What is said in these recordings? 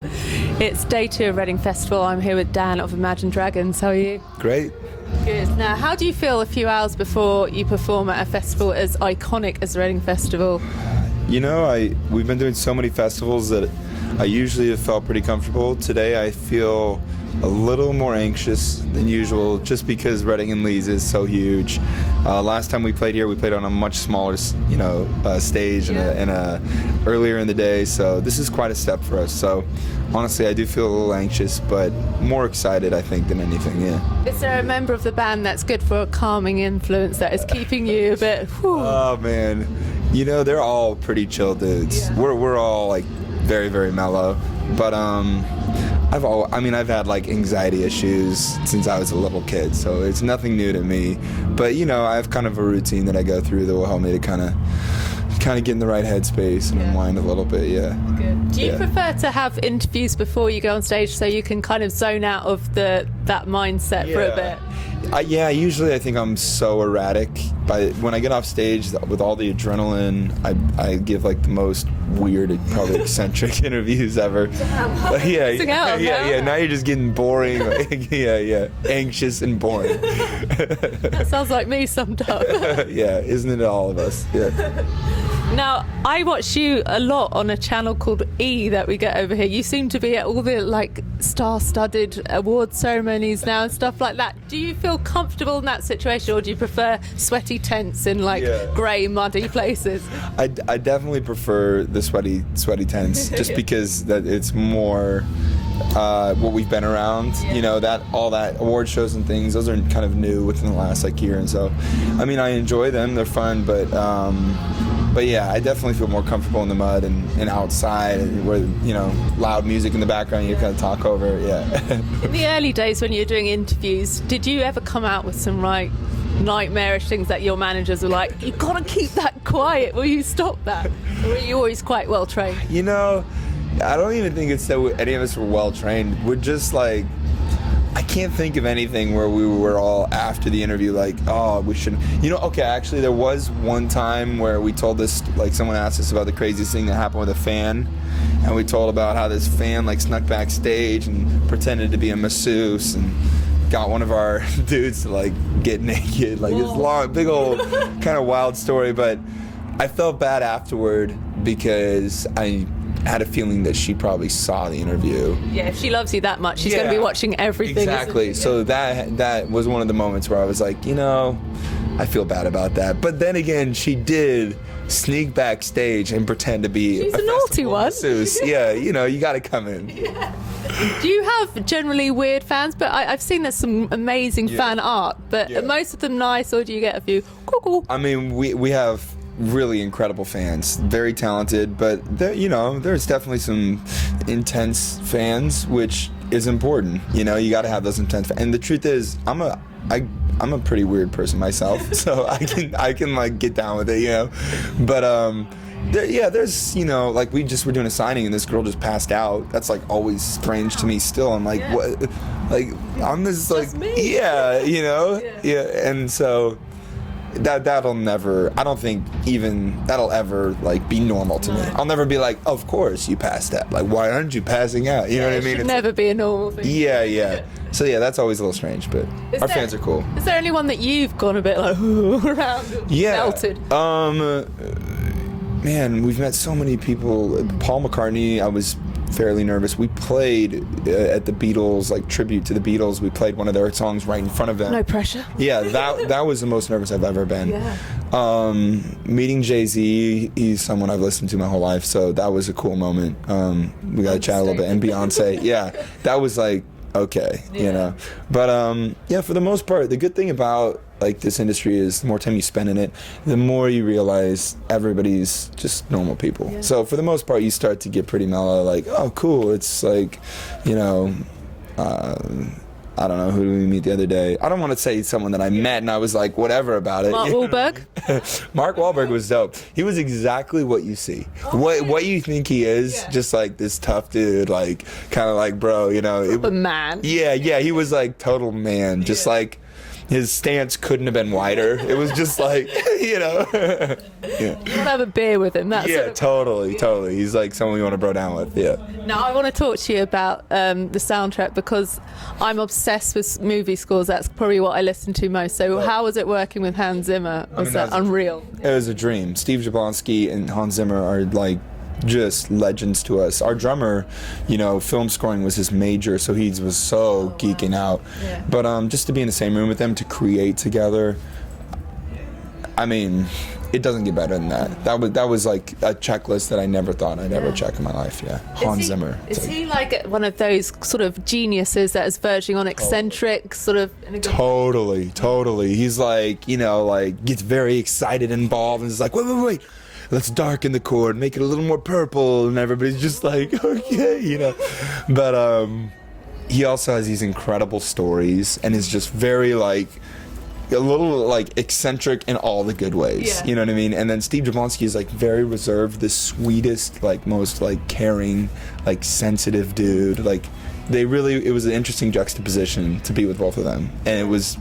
It's day 2 of Reading Festival. I'm here with Dan of Imagine Dragons. How are you? Great. Good. Now, how do you feel a few hours before you perform at a festival as iconic as the Reading Festival? You know, we've been doing so many festivals that I usually have felt pretty comfortable. Today I feel a little more anxious than usual just because Reading and Leeds is so huge. Last time we played here, we played on a much smaller, stage and earlier in the day, so this is quite a step for us. So honestly, I do feel a little anxious, but more excited, I think, than anything, yeah. Is there a member of the band that's good for a calming influence that is keeping you a bit... Whew? Oh, man. You know, they're all pretty chill dudes. Yeah. We're all, like, very, very mellow. But, I've had, like, anxiety issues since I was a little kid, so it's nothing new to me. But, you know, I have kind of a routine that I go through that will help me to kind of get in the right headspace and unwind a little bit, yeah. Good. Do you prefer to have interviews before you go on stage so you can kind of zone out of that mindset for a bit? Usually I think I'm so erratic. When I get off stage with all the adrenaline, I give like the most weird, probably eccentric interviews ever. Yeah. Now you're just getting boring. Anxious and boring. That sounds like me sometimes. Yeah, isn't it all of us? Yeah. Now, I watch you a lot on a channel called E that we get over here. You seem to be at all the like star-studded award ceremonies now and stuff like that. Do you feel comfortable in that situation, or do you prefer sweaty tents in like grey, muddy places? I definitely prefer the sweaty tents, just because that it's more what we've been around. You know, that all that award shows and things, those are kind of new within the last like year, and so I mean, I enjoy them, they're fun, but yeah, I definitely feel more comfortable in the mud and outside, where, you know, loud music in the background you kind of talk over. In the early days when you were doing interviews, did you ever come out with some like nightmarish things that your managers were like, you gotta keep that quiet, will you stop that? Or were you always quite well trained? You know, I don't even think it's that any of us were well trained. We're just like, I can't think of anything where we were all after the interview like, oh, we shouldn't. You know, okay, actually there was one time where we told this, like someone asked us about the craziest thing that happened with a fan, and we told about how this fan like snuck backstage and pretended to be a masseuse and got one of our dudes to like get naked, like this long, big old kind of wild story. But I felt bad afterward because I had a feeling that she probably saw the interview. Yeah, if she loves you that much, she's going to be watching everything. Exactly. So that was one of the moments where I was like, you know, I feel bad about that. But then again, she did sneak backstage and pretend to be She's a naughty one. Masseuse. Yeah, you know, you got to come in. Yeah. Do you have generally weird fans? But I've seen there's some amazing fan art, but are most of them nice, or do you get a few cuckoo? I mean, we have really incredible fans, very talented, but there's definitely some intense fans, which is important. You know, you got to have those intense fans. And the truth is, I'm a pretty weird person myself, so I can like get down with it, you know. But there's, you know, like we just were doing a signing and this girl just passed out. That's like always strange to me still. I'm like, what? Like I'm this like, you know, and so. That'll never, I don't think even that'll ever like be normal to me. I'll never be like, of course you passed out. Like, why aren't you passing out? You know what I mean? It should never be a normal thing. Yeah. So yeah, that's always a little strange, but our fans are cool. Is there anyone that you've gone a bit like around? Melted? Man, we've met so many people. Paul McCartney, I was fairly nervous. We played at the Beatles, like tribute to the Beatles. We played one of their songs right in front of them. No pressure. Yeah, that was the most nervous I've ever been. Yeah. Meeting Jay-Z, he's someone I've listened to my whole life, so that was a cool moment. We got to chat a little bit. And Beyonce, that was like, okay, you know. But for the most part, the good thing about like this industry is the more time you spend in it, the more you realize everybody's just normal people. Yeah. So for the most part, you start to get pretty mellow, like, oh, cool. It's like, you know, I don't know, who did we meet the other day? I don't want to say someone that I met and I was like, whatever about it. Mark Wahlberg? Mark Wahlberg was dope. He was exactly what you see. What you think he is, just like this tough dude, like, kind of like, bro, you know. A man. Yeah, he was like total man, just like, his stance couldn't have been wider. It was just like, you know. Yeah. You want to have a beer with him. That's Yeah, totally. He's like someone you want to bro down with. Yeah. Now, I want to talk to you about the soundtrack because I'm obsessed with movie scores. That's probably what I listen to most. So how was it working with Hans Zimmer? Was that unreal? It was a dream. Steve Jablonsky and Hans Zimmer are like just legends to us. Our drummer, you know, film scoring was his major, so he was so geeking out. Yeah. But just to be in the same room with them, to create together, I mean, it doesn't get better than that. That was like a checklist that I never thought I'd ever check in my life. Yeah, Hans Zimmer. Is he like one of those sort of geniuses that is verging on eccentric, sort of? Totally. He's like, you know, like gets very excited and involved, and is like, wait. Let's darken the chord, make it a little more purple, and everybody's just like, okay, you know. But he also has these incredible stories, and is just very like a little like eccentric in all the good ways. Yeah. You know what I mean? And then Steve Jablonsky is like very reserved, the sweetest, like most like caring, like sensitive dude. Like it was an interesting juxtaposition to be with both of them, and it was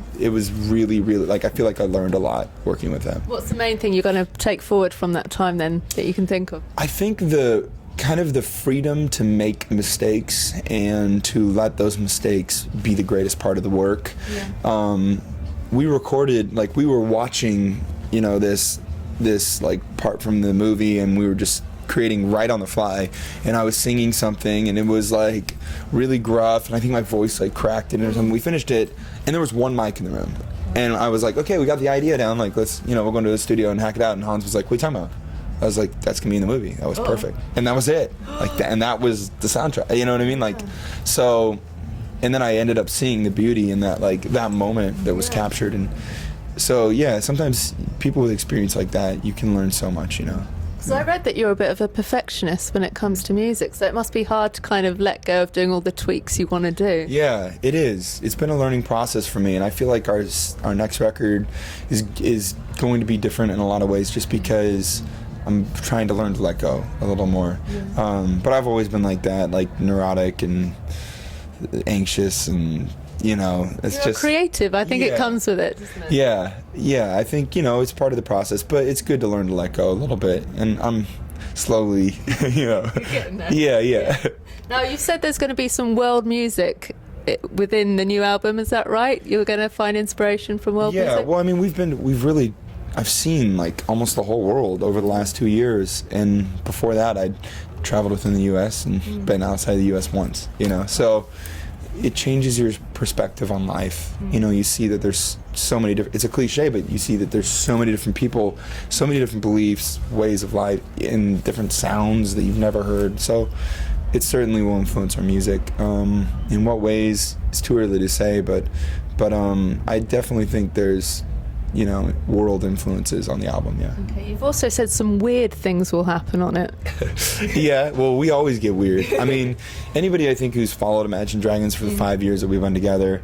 really like I feel like I learned a lot working with them. What's the main thing you're going to take forward from that time then that you can think of? I think the kind of the freedom to make mistakes and to let those mistakes be the greatest part of the work. Yeah. We recorded, like we were watching, you know, this like part from the movie, and we were just creating right on the fly, and I was singing something, and it was like really gruff, and I think my voice like cracked it or something. We finished it, and there was one mic in the room, and I was like, okay, we got the idea down, like let's, you know, we're going to the studio and hack it out. And Hans was like, what are you talking about? I was like, that's gonna be in the movie. That was perfect, and that was it. Like and that was the soundtrack. You know what I mean? Like so, and then I ended up seeing the beauty in that, like that moment that was captured. And so yeah, sometimes people with experience like that, you can learn so much, you know. So I read that you're a bit of a perfectionist when it comes to music, so it must be hard to kind of let go of doing all the tweaks you want to do. Yeah, it is. It's been a learning process for me, and I feel like our next record is going to be different in a lot of ways, just because I'm trying to learn to let go a little more. Yeah. But I've always been like that, like neurotic and anxious, and you know, it's You're just creative. I think it comes with it, doesn't it? Yeah. I think, you know, it's part of the process, but it's good to learn to let go a little bit, and I'm slowly, you know. You're getting there. Yeah. Now, you said there's going to be some world music within the new album. Is that right? You're going to find inspiration from world music? Yeah. Well, I mean, I've seen like almost the whole world over the last 2 years, and before that, I'd traveled within the U.S. and been outside the U.S. once. You know, so it changes your perspective on life. You know, you see that there's so many different, it's a cliche, but you see that there's so many different people, so many different beliefs, ways of life, and different sounds that you've never heard. So it certainly will influence our music. In what ways, it's too early to say, but I definitely think there's, you know, world influences on the album. Yeah. Okay. You've also said some weird things will happen on it. Yeah. Well, we always get weird. I mean, anybody I think who's followed Imagine Dragons for the 5 years that we've been together,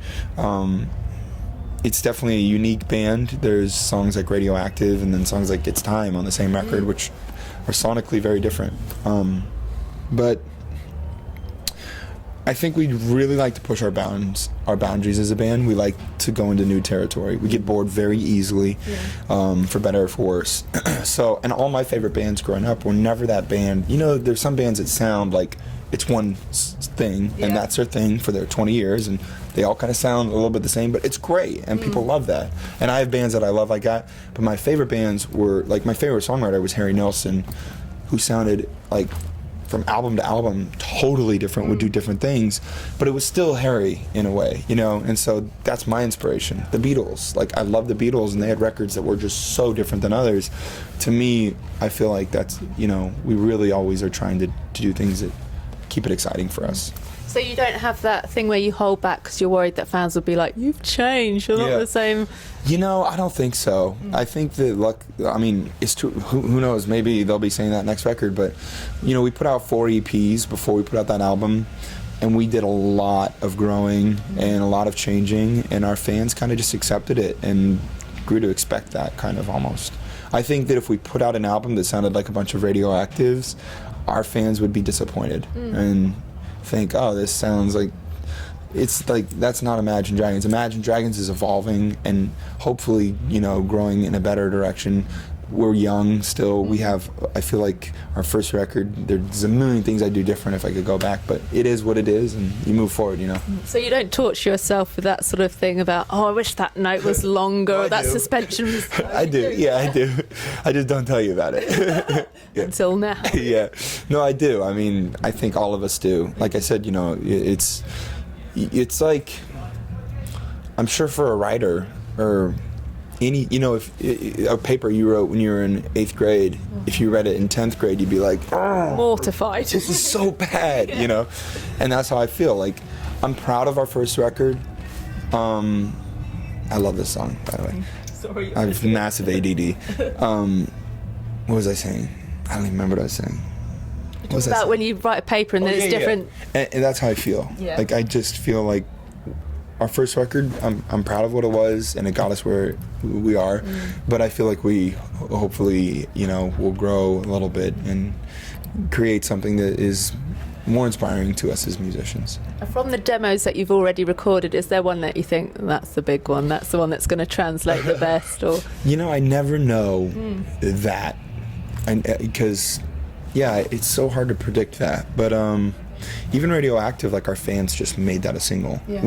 it's definitely a unique band. There's songs like Radioactive, and then songs like It's Time on the same record, which are sonically very different. But I think we really like to push our boundaries as a band. We like to go into new territory. We get bored very easily, for better or for worse. So, and all my favorite bands growing up were never that band. You know, there's some bands that sound like it's one thing, and that's their thing for their 20 years, and they all kind of sound a little bit the same, but it's great, and people love that. And I have bands that I love like that, but my favorite bands were, like, my favorite songwriter was Harry Nilsson, who sounded like, from album to album, totally different, would do different things, but it was still Harry in a way, you know. And so that's my inspiration. The Beatles, like, I love the Beatles, and they had records that were just so different than others. To me, I feel like that's, you know, we really always are trying to do things that keep it exciting for us. So you don't have that thing where you hold back because you're worried that fans will be like, you've changed, you're not the same. You know, I don't think so. I think that, I mean, it's true. Who knows? Maybe they'll be saying that next record. But, you know, we put out 4 EPs before we put out that album, and we did a lot of growing and a lot of changing, and our fans kind of just accepted it and grew to expect that, kind of, almost. I think that if we put out an album that sounded like a bunch of Radioactives, our fans would be disappointed and think, oh, this sounds like it's like, that's not Imagine Dragons. Imagine Dragons is evolving and hopefully, you know, growing in a better direction. We're young still. We have, I feel like our first record, there's a million things I'd do different if I could go back, but it is what it is, and you move forward, you know. So you don't torture yourself with that sort of thing about, oh, I wish that note was longer, or that suspension was... I do, yeah, I do. I just don't tell you about it. Yeah. Until now. Yeah. No, I do. I mean, I think all of us do. Like I said, you know, it's like, I'm sure for a writer, or any, you know, if a paper you wrote when you were in 8th grade, if you read it in 10th grade, you'd be like, oh, mortified. This is so bad, you know? And that's how I feel. Like, I'm proud of our first record. I love this song, by the way. Sorry. I have massive ADD. What was I saying? I don't even remember what I was saying. What was about when you write a paper and then it's different. Yeah. And that's how I feel. Yeah. Like, I just feel like our first record, I'm proud of what it was, and it got us where we are. But I feel like we hopefully, you know, will grow a little bit and create something that is more inspiring to us as musicians. From the demos that you've already recorded, is there one that you think that's the big one, that's the one that's going to translate the best? Or you know, I never know that, because yeah, it's so hard to predict that. But even Radioactive, like, our fans just made that a single. Yeah.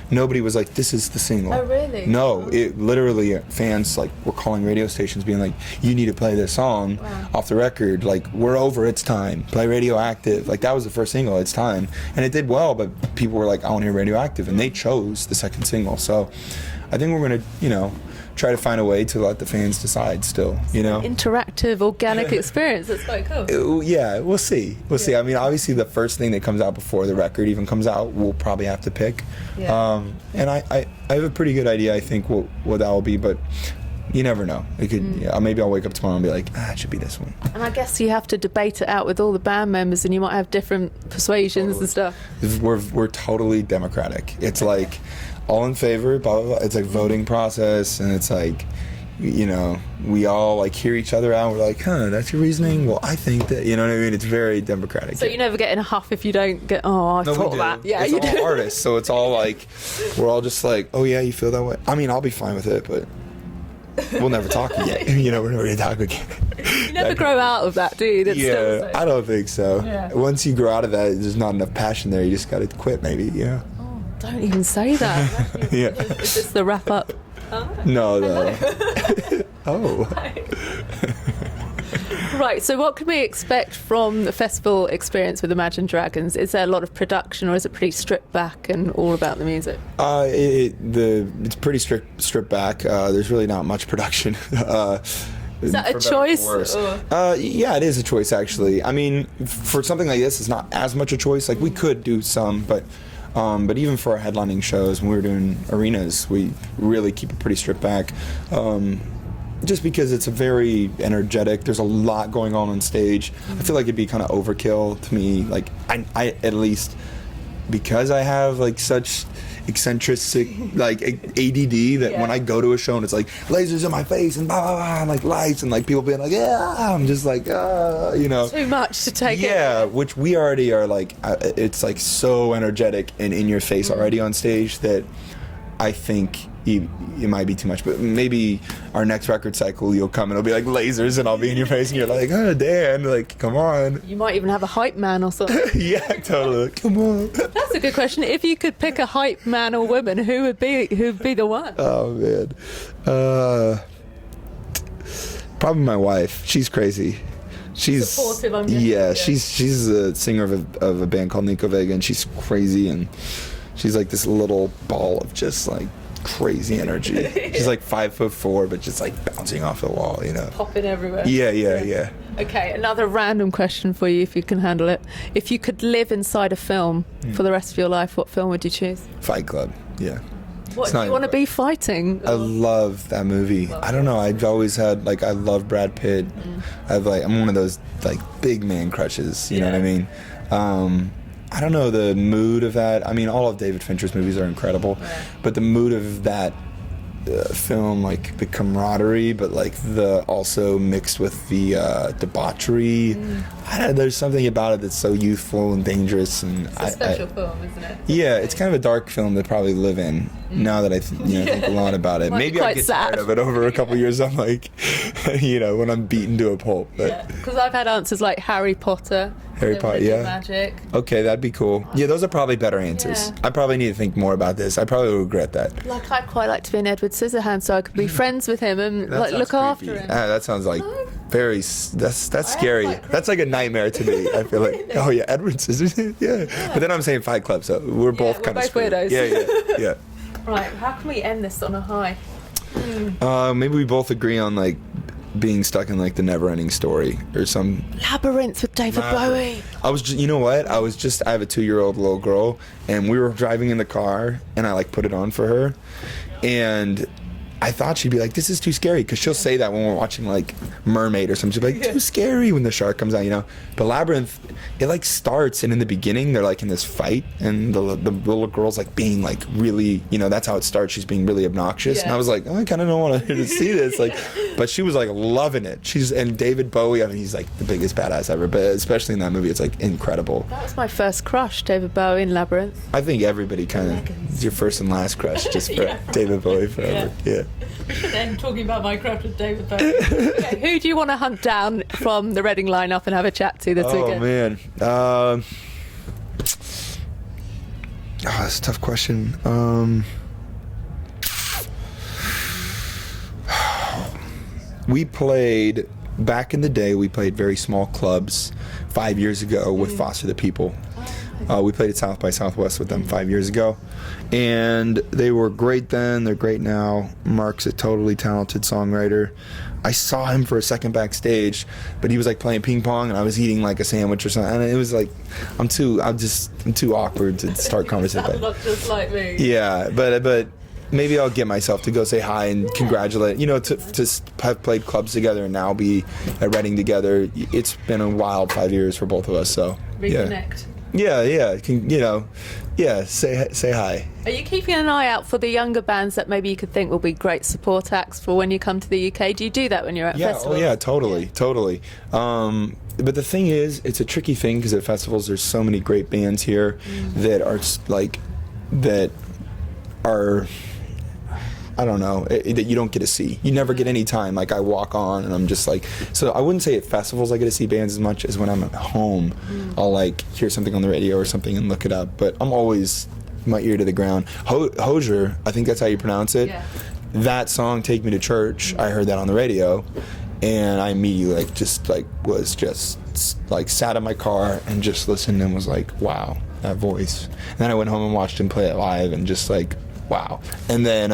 Nobody was like, this is the single. Oh, really? No, it literally, fans like were calling radio stations being like, you need to play this song off the record. Like, we're over, it's time. Play Radioactive. Like, that was the first single, it's time. And it did well, but people were like, I want to hear Radioactive. And they chose the second single. So I think we're going to, you know, try to find a way to let the fans decide still, you know? Interactive, organic experience. That's quite cool. Yeah, we'll see. We'll see. I mean, obviously, the first thing that comes out before the record even comes out, we'll probably have to pick. Yeah. And I have a pretty good idea, I think, what that will be, but you never know. It could. Yeah, maybe I'll wake up tomorrow and be like, it should be this one. And I guess you have to debate it out with all the band members, and you might have different persuasions and stuff. We're totally democratic. It's like, all in favor, blah, blah, blah. It's like voting process, and it's like, you know, we all like hear each other out. We're like, that's your reasoning? Well, I think that, you know what I mean? It's very democratic. So you never get in a huff if you don't get, I thought that. Yeah, it's you all do. Artists, so it's all like, we're all just like, oh yeah, you feel that way? I mean, I'll be fine with it, but we'll never talk again. You know, we're never going to talk again. You never grow out of that, do you? That's yeah, I don't think so. Yeah. Once you grow out of that, there's not enough passion there. You just got to quit, maybe, you know? Don't even say that. Yeah. Is this the wrap up? No. Oh. Right, so what can we expect from the festival experience with Imagine Dragons? Is there a lot of production, or is it pretty stripped back and all about the music? It's pretty stripped back. There's really not much production. Is that a choice? Yeah, it is a choice, actually. I mean, for something like this, it's not as much a choice. Like, we could do some, but even for our headlining shows, when we were doing arenas, we really keep it pretty stripped back. Just because it's a very energetic, there's a lot going on stage. I feel like it'd be kind of overkill to me. Like, I at least, because I have like such eccentric, like ADD, that when I go to a show and it's like lasers in my face and blah blah blah, and like lights and like people being like, yeah, I'm just like, you know, too much to take. Yeah, which we already are like, it's like so energetic and in your face already on stage that I think it might be too much. But maybe our next record cycle, you'll come and it'll be like lasers and I'll be in your face and you're like, oh Dan, like, come on. You might even have a hype man or something. Yeah, totally. Come on. That's a good question. If you could pick a hype man or woman, who would be the one? Oh man, probably my wife. She's crazy. She's supportive. She's a singer of a band called Nico Vega, and she's crazy, and she's like this little ball of just like crazy energy. She's like 5'4", but just like bouncing off the wall, you know. Popping everywhere. Yeah. Okay, another random question for you, if you can handle it. If you could live inside a film for the rest of your life, what film would you choose? Fight Club. Yeah. What do you want to be fighting? I love that movie. I don't know. I've always had like, I love Brad Pitt. I'm one of those like big man crushes. You know what I mean? I don't know, the mood of that. I mean, all of David Fincher's movies are incredible, but the mood of that film, like the camaraderie, but like the also mixed with the debauchery. There's something about it that's so youthful and dangerous, and It's a special film, isn't it? yeah, it's kind of a dark film to probably live in. Now that I think a lot about it, Might be maybe I quite get sad. tired of it over a couple years. I'm like, when I'm beaten to a pulp. But Because I've had answers like Harry Potter. Harry Potter, yeah. Magic. Okay, that'd be cool. Yeah, those are probably better answers. Yeah. I probably need to think more about this. I probably would regret that. Like, I'd quite like to be an Edward Scissorhands so I could be friends with him and That like sounds look after creepy. him. That sounds like that's scary. quite That's like a nightmare to me. I feel like, oh yeah, Edward Scissorhands, yeah. But then I'm saying Fight Club, so we're both we're kind of both weirdos. Yeah. Right, how can we end this on a high? Maybe we both agree on like being stuck in like the never-ending story or some. Labyrinth with David Bowie. I was just, you know what? I have a 2-year-old little girl, and we were driving in the car, and I like put it on for her, and I thought she'd be like, this is too scary, because she'll say that when we're watching like Mermaid or something. She'll be like, too scary when the shark comes out, But Labyrinth, it like starts, and in the beginning they're like in this fight, and the little girl's like being like really, that's how it starts. She's being really obnoxious, and I was like, I kind of don't want her to see this, like, but she was like loving it. And David Bowie, I mean, he's like the biggest badass ever, but especially in that movie, it's like incredible. That was my first crush, David Bowie in Labyrinth. I think everybody kind of, it's your first and last crush, just for David Bowie forever. Yeah. Then talking about my crush with David Bowie. Okay, who do you want to hunt down from the Reading lineup and have a chat to this weekend? Man. That's a tough question. We played, back in the day, we played very small clubs 5 years ago with Foster the People. We played at South by Southwest with them 5 years ago, and they were great then. They're great now. Mark's a totally talented songwriter. I saw him for a second backstage, but he was like playing ping pong, and I was eating like a sandwich or something. And it was like, I'm too awkward to start conversation. Look just like me. Yeah, but maybe I'll get myself to go say hi and congratulate. To have played clubs together and now be at Reading together. It's been a wild 5 years for both of us. So Reconnect. Say hi. Are you keeping an eye out for the younger bands that maybe you could think will be great support acts for when you come to the UK? Do you do that when you're at festivals? Oh yeah, totally. But the thing is, it's a tricky thing because at festivals there's so many great bands here that are I don't know, that you don't get to see. You never get any time. Like, I walk on and I'm just like, so I wouldn't say at festivals I get to see bands as much as when I'm at home. I'll like hear something on the radio or something and look it up. But I'm always my ear to the ground. Hosier, I think that's how you pronounce it. Yeah. That song, Take Me to Church, I heard that on the radio. And I immediately was sat in my car and just listened and was like, wow, that voice. And then I went home and watched him play it live and just like, wow. And then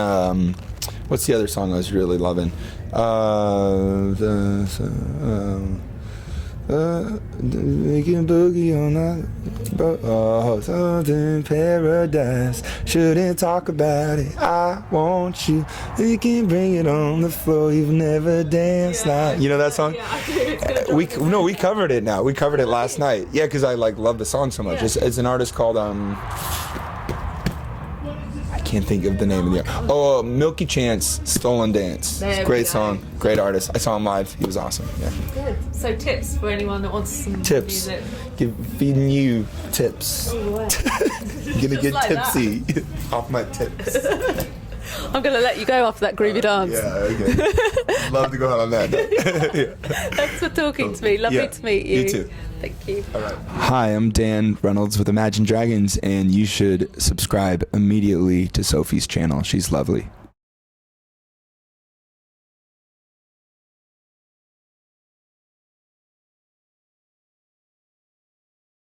what's the other song I was really loving? Making boogie on that something paradise. Shouldn't talk about it. I want you. You can bring it on the floor. You've never danced like. You know that song? Yeah, I do. We covered it now. We covered it last night. Yeah, because I love the song so much. Yeah. It's an artist called I can't think of the name of the Milky Chance, Stolen Dance. It's a great song, great artist. I saw him live. He was awesome. Yeah. Good. So tips for anyone that wants some Tips. music. Feeding you tips. Oh, wow. Gonna get like tipsy off my tips. I'm going to let you go after that groovy dance. Yeah, okay. Love to go out on that. Yeah. Thanks for talking to me. Lovely to meet you. You too. Thank you. All right. Hi, I'm Dan Reynolds with Imagine Dragons, and you should subscribe immediately to Sophie's channel. She's lovely.